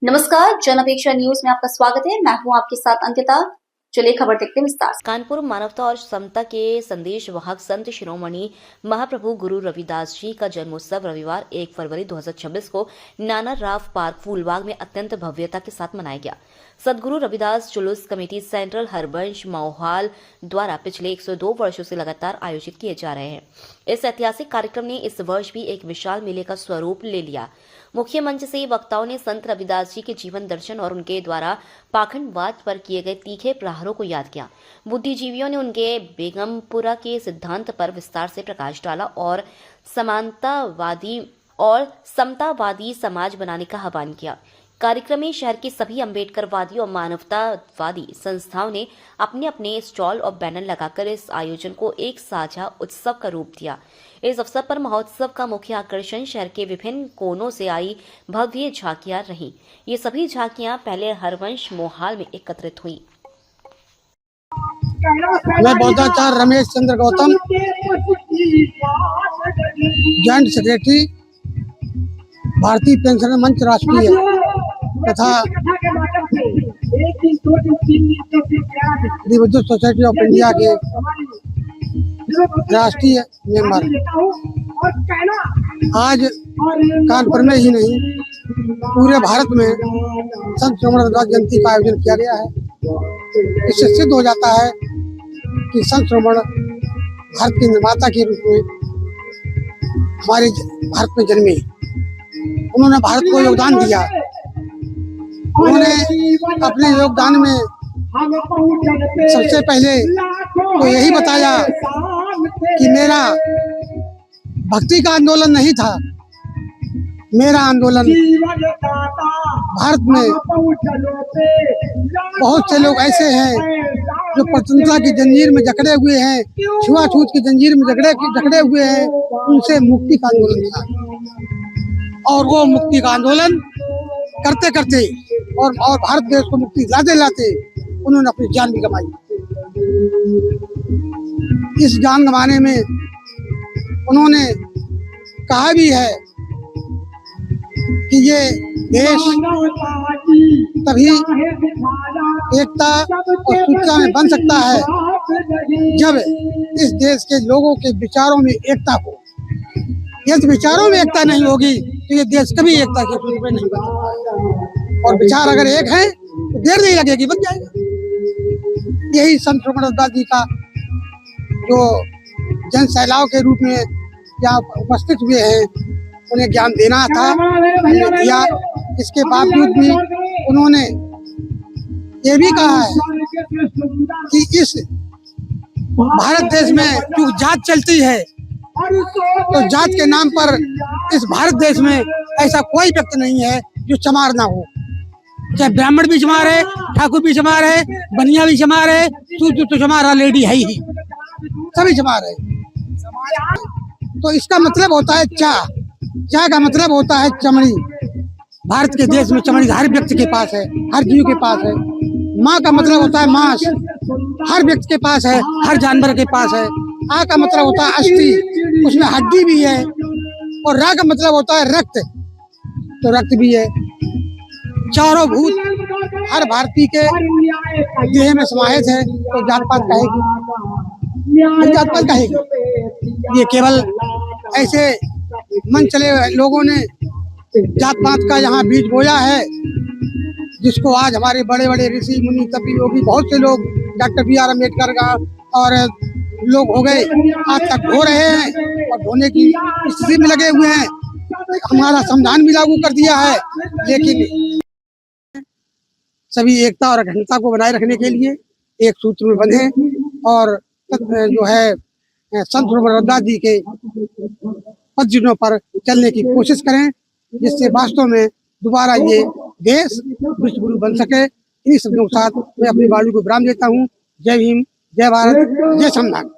नमस्कार, जन अपेक्षा न्यूज में आपका स्वागत है। मैं हूं आपके साथ अंकिता। चलिए खबर देखते हैं विस्तार से। कानपुर मानवता और समता के संदेश वाहक संत शिरोमणि महाप्रभु गुरु रविदास जी का जन्मोत्सव रविवार 1 फरवरी 2026 को नाना राव पार्क फूलबाग में अत्यंत भव्यता के साथ मनाया गया। सदगुरु रविदास जुलूस कमेटी सेंट्रल हरबंश मौहाल द्वारा पिछले 102 वर्षों से लगातार आयोजित किए जा रहे हैं। इस ऐतिहासिक कार्यक्रम ने इस वर्ष भी एक विशाल मेले का स्वरूप ले लिया। मुख्य मंच से वक्ताओं ने संत रविदास जी के जीवन दर्शन और उनके द्वारा पाखंडवाद पर किए गए तीखे प्रहारों को याद किया। बुद्धिजीवियों ने उनके बेगमपुरा के सिद्धांत पर विस्तार से प्रकाश डाला और समतावादी समाज बनाने का आह्वान किया। कार्यक्रम में शहर के सभी अम्बेडकरवादी और मानवतावादी संस्थाओं ने अपने अपने स्टॉल और बैनर लगाकर इस आयोजन को एक साझा उत्सव का रूप दिया। इस अवसर पर महोत्सव का मुख्य आकर्षण शहर के विभिन्न कोनों से आई भव्य झांकियां रहीं। ये सभी झांकियां पहले हरवंश मोहाल में एकत्रित हुई। मैं बौद्धाचार्य रमेश चंद्र गौतम, जॉइंट सेक्रेटरी भारतीय पेंशन मंच राष्ट्रीय तथा बुद्धिस्ट सोसाइटी ऑफ इंडिया के राष्ट्रीय मेंबर। आज कानपुर में ही नहीं पूरे भारत में संत शिरोमणि रविदास जयंती का आयोजन किया गया है। इससे सिद्ध हो जाता है कि संत शिरोमणि भारत की निर्माता के रूप में हमारे भारत में जन्मे। उन्होंने भारत को योगदान दिया। उन्होंने अपने योगदान में सबसे पहले तो यही बताया कि मेरा भक्ति का आंदोलन नहीं था, मेरा आंदोलन भारत में बहुत से लोग ऐसे हैं जो प्रतंत्रता की जंजीर में जकड़े हुए हैं, छुआछूत की जंजीर में जकड़े हुए हैं, उनसे मुक्ति का आंदोलन था। और वो मुक्ति का आंदोलन करते करते और भारत देश को मुक्ति लाते लाते उन्होंने अपनी जान भी गंवाई। इस जान गंवाने में उन्होंने कहा भी है कि ये देश तभी एकता और सूचना में बन सकता है जब इस देश के लोगों के विचारों में एकता हो। यदि विचारों में एकता नहीं होगी तो ये देश कभी एकता के रूप में नहीं बन सकता। और विचार अगर एक है तो देर नहीं लगेगी, बन जाएगा। यही संत शिरोमणि रविदास जी का जो जन सैलाव के रूप में यहाँ उपस्थित हुए हैं, उन्हें ज्ञान देना था, उन्हें दिया। इसके बावजूद भी उन्होंने ये भी कहा है कि इस भारत देश में जो जात चलती है तो जात के नाम पर इस भारत देश में ऐसा कोई व्यक्ति नहीं है जो चमार ना हो। चाहे ब्राह्मण भी चमार है, ठाकुर भी चमार है, बनिया भी चमार है, तू चमार लेडी है ही, सभी चमार है। तो इसका मतलब होता है चाह का मतलब होता है चमड़ी। भारत के देश में चमड़ी हर व्यक्ति के पास है, हर जीव के पास है। माँ का मतलब होता है मांस, हर व्यक्ति के पास है, हर जानवर के पास है। आ का मतलब होता है अस्थि, उसमें हड्डी भी है। और रा का मतलब होता है रक्त, तो रक्त भी है। चारों भूत हर भारतीय के देह में समाहित है, तो जात पात कहेगी, जात पात कहेगी। ये केवल ऐसे मन चले लोगों ने जात पात का यहाँ बीज बोया है, जिसको आज हमारे बड़े बड़े ऋषि मुनि कवि योगी बहुत से लोग, डॉक्टर बी आर अम्बेडकर का और लोग हो गए, आज तक हो रहे हैं और होने की स्थिति में लगे हुए हैं। हमारा संविधान भी लागू कर दिया है, लेकिन सभी एकता और अखंडता को बनाए रखने के लिए एक सूत्र में बंधे और जो है संत शिरोमणि रविदास जी के पदचिन्हों पर चलने की कोशिश करें, जिससे वास्तव में दोबारा ये देश विश्व गुरु बन सके। इन्हीं शब्दों के साथ मैं अपनी वाणी को विराम देता हूँ। जय भीम, जय भारत, जय संविधान।